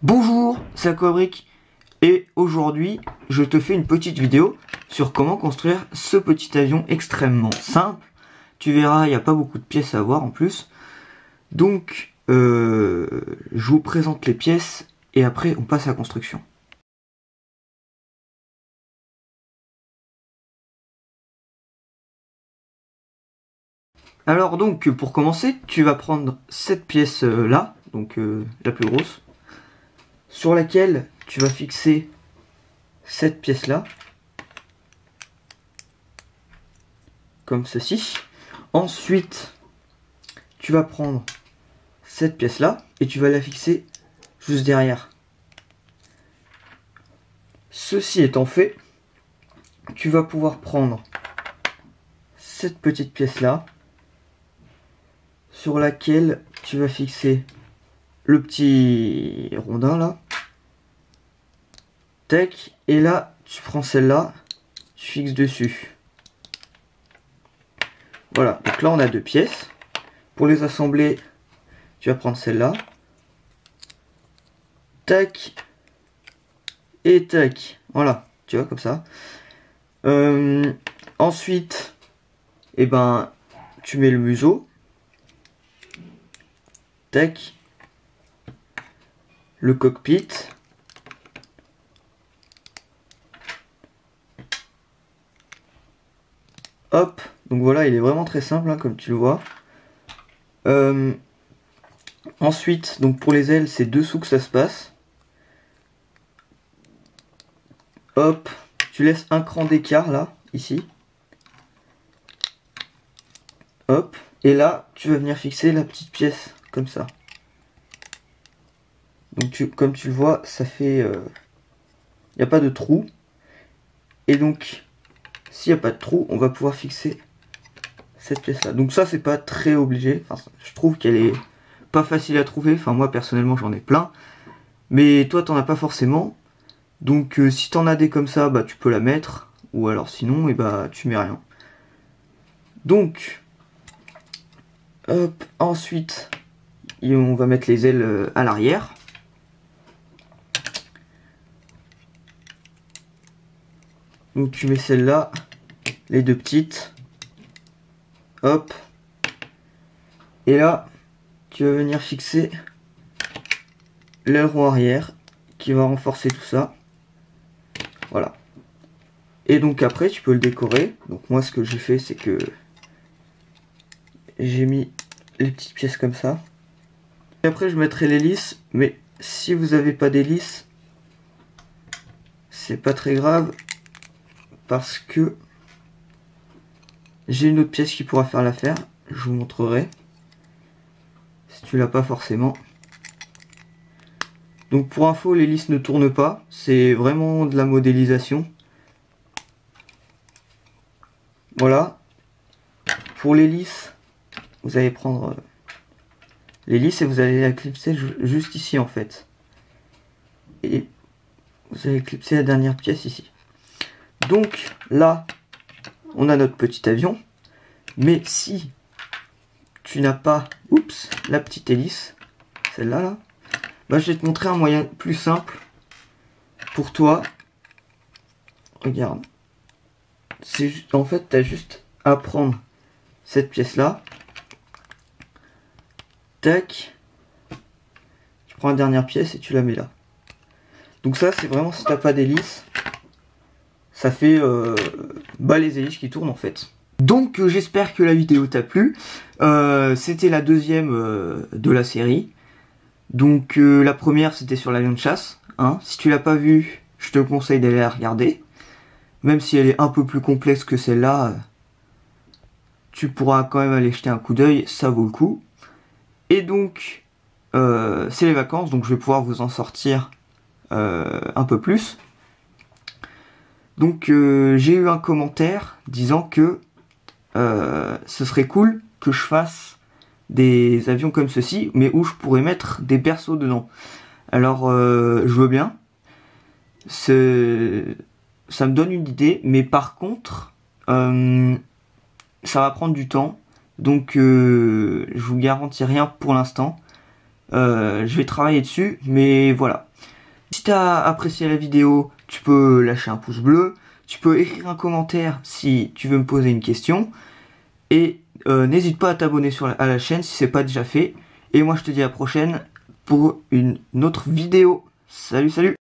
Bonjour, c'est Aquabric et aujourd'hui je te fais une petite vidéo sur comment construire ce petit avion extrêmement simple. Tu verras, il n'y a pas beaucoup de pièces à voir en plus. Donc je vous présente les pièces et après on passe à la construction. Alors donc pour commencer, tu vas prendre cette pièce là, donc la plus grosse, sur laquelle tu vas fixer cette pièce là, comme ceci. Ensuite, tu vas prendre cette pièce là et tu vas la fixer juste derrière. Ceci étant fait, tu vas pouvoir prendre cette petite pièce là, sur laquelle tu vas fixer le petit rondin là. Tac, et là tu prends celle-là, tu fixes dessus. Voilà, donc là on a deux pièces. Pour les assembler, tu vas prendre celle-là. Tac. Et tac. Voilà, tu vois, comme ça. Ensuite, eh ben, tu mets le museau. Tac. Le cockpit. Hop. Donc voilà, il est vraiment très simple, hein, comme tu le vois. Ensuite, donc pour les ailes, c'est dessous que ça se passe. Hop, tu laisses un cran d'écart là, ici. Hop, et là, tu vas venir fixer la petite pièce, comme ça. Donc comme tu le vois, ça fait... il n'y a pas de trou. Et donc, s'il n'y a pas de trou, on va pouvoir fixer cette pièce là. Donc ça, c'est pas très obligé. Enfin, je trouve qu'elle est pas facile à trouver. Enfin, moi, personnellement, j'en ai plein. Mais toi, t'en as pas forcément. Donc si t'en as des comme ça, bah tu peux la mettre. Ou alors sinon, et bah tu mets rien. Donc, hop, ensuite, on va mettre les ailes à l'arrière. Donc tu mets celle-là, les deux petites. Hop. Et là, tu vas venir fixer l'aileron arrière qui va renforcer tout ça. Voilà. Et donc après, tu peux le décorer. Donc moi, ce que j'ai fait, c'est que j'ai mis les petites pièces comme ça. Et après, je mettrai l'hélice. Mais si vous n'avez pas d'hélice, c'est pas très grave. Parce que j'ai une autre pièce qui pourra faire l'affaire. Je vous montrerai. Si tu l'as pas forcément. Donc pour info, l'hélice ne tourne pas. C'est vraiment de la modélisation. Voilà. Pour l'hélice, vous allez prendre l'hélice et vous allez la clipser juste ici en fait. Et vous allez clipser la dernière pièce ici. Donc là, on a notre petit avion. Mais si tu n'as pas, oups, la petite hélice, celle-là, là, bah, je vais te montrer un moyen plus simple pour toi. Regarde. En fait, tu as juste à prendre cette pièce-là. Tac. Tu prends la dernière pièce et tu la mets là. Donc ça, c'est vraiment si tu n'as pas d'hélice. Ça fait les hélices qui tournent en fait. Donc j'espère que la vidéo t'a plu. C'était la deuxième de la série. Donc la première c'était sur l'avion de chasse. Hein. Si tu l'as pas vue, je te conseille d'aller la regarder. Même si elle est un peu plus complexe que celle-là, tu pourras quand même aller jeter un coup d'œil, ça vaut le coup. Et donc c'est les vacances, donc je vais pouvoir vous en sortir un peu plus. Donc j'ai eu un commentaire disant que ce serait cool que je fasse des avions comme ceci, mais où je pourrais mettre des berceaux dedans. Alors je veux bien. Ça me donne une idée, mais par contre ça va prendre du temps. Donc je vous garantis rien pour l'instant. Je vais travailler dessus, mais voilà. Si tu as apprécié la vidéo, tu peux lâcher un pouce bleu, tu peux écrire un commentaire si tu veux me poser une question, et n'hésite pas à t'abonner à la chaîne si c'est pas déjà fait. Et moi je te dis à la prochaine pour une autre vidéo. Salut, salut!